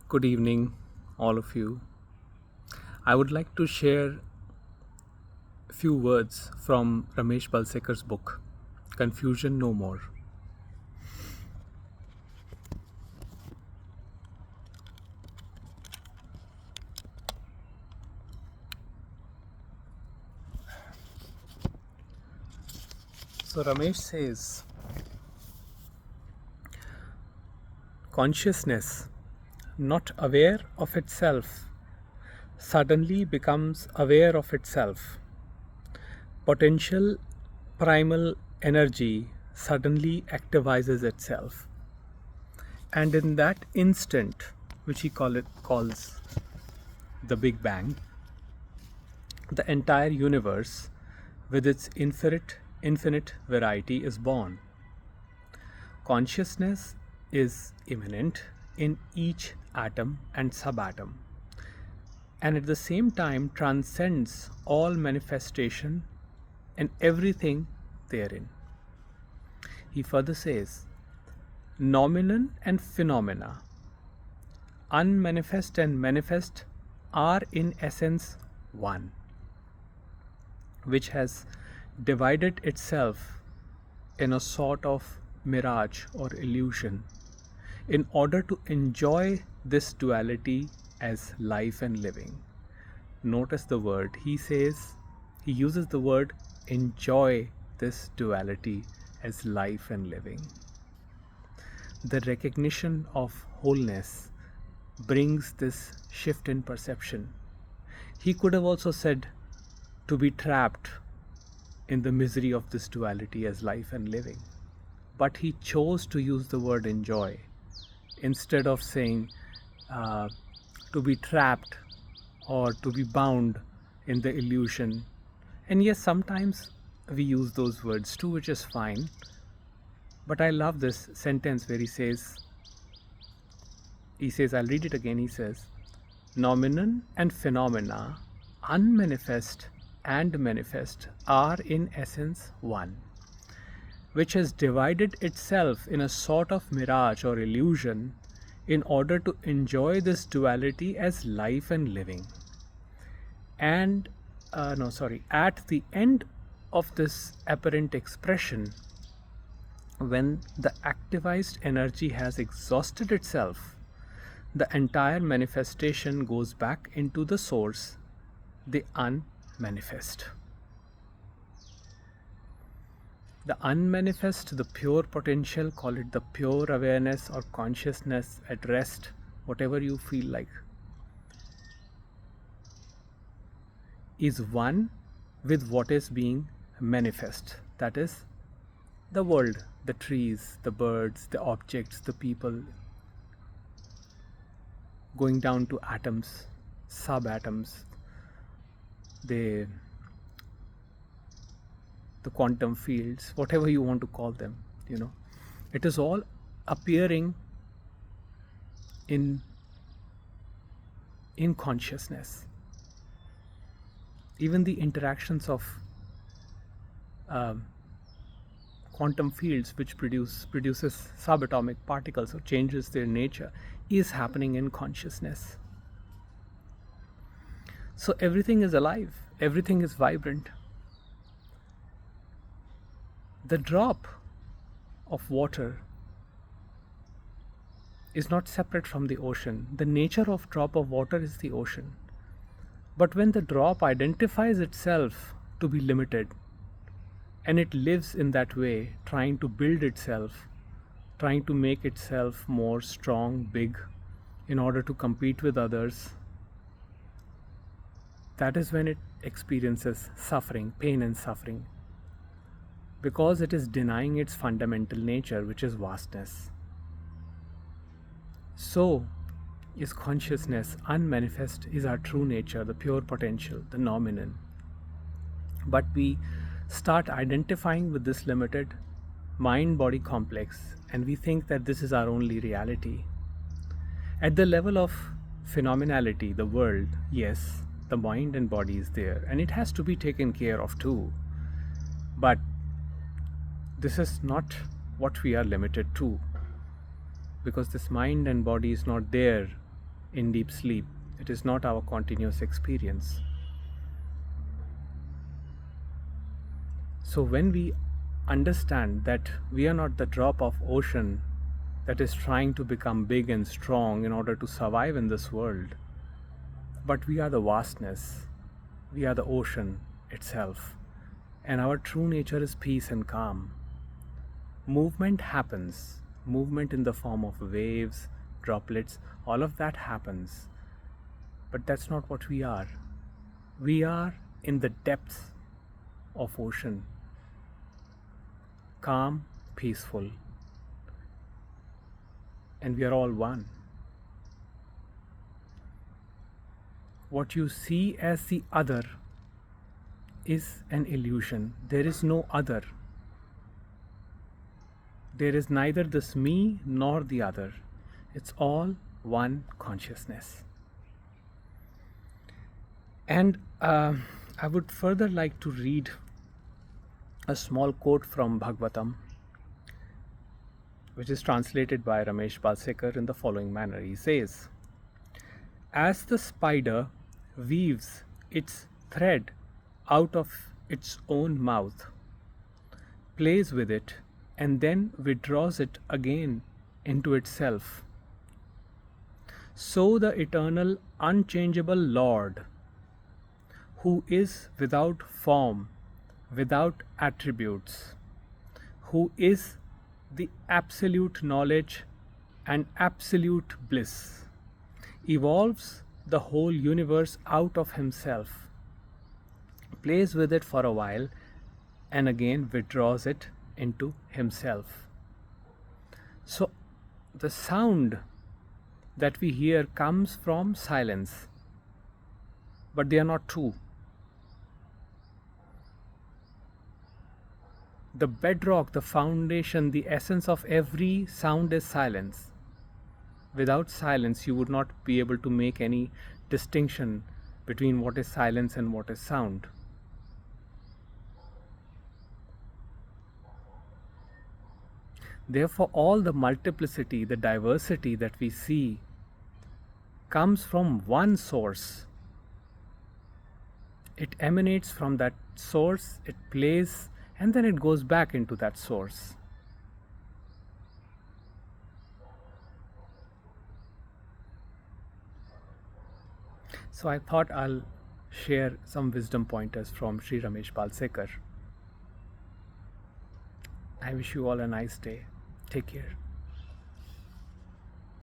Good evening, all of you. I would like to share a few words from Ramesh Balsekar's book, Confusion No More. So, Ramesh says, consciousness, not aware of itself, suddenly becomes aware of itself. Potential primal energy suddenly activizes itself. And in that instant, which he calls the Big Bang, the entire universe with its infinite variety is born. Consciousness is immanent in each atom and subatom, and at the same time transcends all manifestation and everything therein. He further says, noumenon and phenomena, unmanifest and manifest, are in essence one, which has divided itself in a sort of mirage or illusion in order to enjoy this duality as life and living. Notice the word. He uses the word enjoy this duality as life and living. The recognition of wholeness brings this shift in perception. He could have also said to be trapped in the misery of this duality as life and living. But he chose to use the word enjoy instead of saying to be trapped or to be bound in the illusion. And yes, sometimes we use those words too, which is fine. But I love this sentence where he says, I'll read it again. He says, noumenon and phenomena, unmanifest and manifest, are in essence one, which has divided itself in a sort of mirage or illusion in order to enjoy this duality as life and living. And at the end of this apparent expression, when the activized energy has exhausted itself, the entire manifestation goes back into the source, the unmanifest. The unmanifest, the pure potential, call it the pure awareness or consciousness at rest, whatever you feel like, is one with what is being manifest. That is the world, the trees, the birds, the objects, the people, going down to atoms, subatoms, the quantum fields, whatever you want to call them, it is all appearing in consciousness. Even the interactions of quantum fields, which produces subatomic particles or changes their nature, is happening in consciousness. So everything is alive, everything is vibrant. The drop of water is not separate from the ocean. The nature of drop of water is the ocean. But when the drop identifies itself to be limited, and it lives in that way, trying to build itself, trying to make itself more strong, big, in order to compete with others, that is when it experiences suffering, pain and suffering, because it is denying its fundamental nature, which is vastness. So is consciousness. Unmanifest is our true nature, the pure potential, the noumenon. But we start identifying with this limited mind-body complex, and we think that this is our only reality. At the level of phenomenality, the world, yes, the mind and body is there, and it has to be taken care of too. But this is not what we are limited to, because this mind and body is not there in deep sleep. It is not our continuous experience. So when we understand that we are not the drop of ocean that is trying to become big and strong in order to survive in this world, but we are the vastness, we are the ocean itself, and our true nature is peace and calm. Movement happens, movement in the form of waves, droplets, all of that happens, but that's not what we are. We are in the depths of ocean, calm, peaceful, and we are all one. What you see as the other is an illusion. There is no other. There is neither this me nor the other. It's all one consciousness. And I would further like to read a small quote from Bhagavatam, which is translated by Ramesh Balsekar in the following manner. He says, "As the spider weaves its thread out of its own mouth, plays with it, and then withdraws it again into itself, so the eternal, unchangeable Lord, who is without form, without attributes, who is the absolute knowledge and absolute bliss, evolves the whole universe out of himself, plays with it for a while, and again withdraws it into himself." So the sound that we hear comes from silence, but they are not true. The bedrock, the foundation, the essence of every sound is silence. Without silence, you would not be able to make any distinction between what is silence and what is sound. Therefore, all the multiplicity, the diversity that we see comes from one source. It emanates from that source, it plays, and then it goes back into that source. So I thought I'll share some wisdom pointers from Sri Ramesh Balsekar. I wish you all a nice day. Take care.